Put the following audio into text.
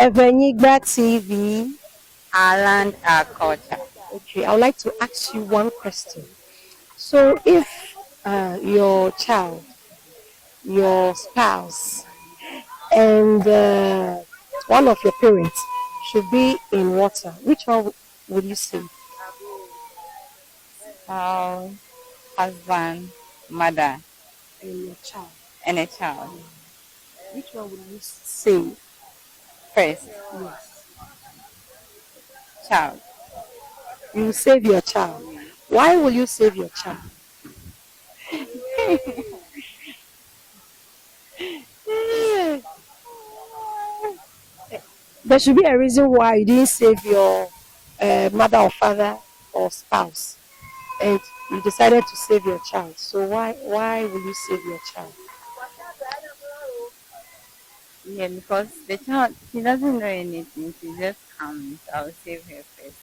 Ewenyigba TV. Our land, our culture. Okay, I would like to ask you one question. So, if your child, your spouse, and one of your parents should be in water, which one would you say? Our husband, mother, And your child. and a child. Which one would you say? First, Yes. child. You will save your child. Why will you save your child? There should be a reason why you didn't save your mother or father or spouse, and you decided to save your child. So why will you save your child? Yeah, because the child, she doesn't know anything. She just comes. I'll save her first.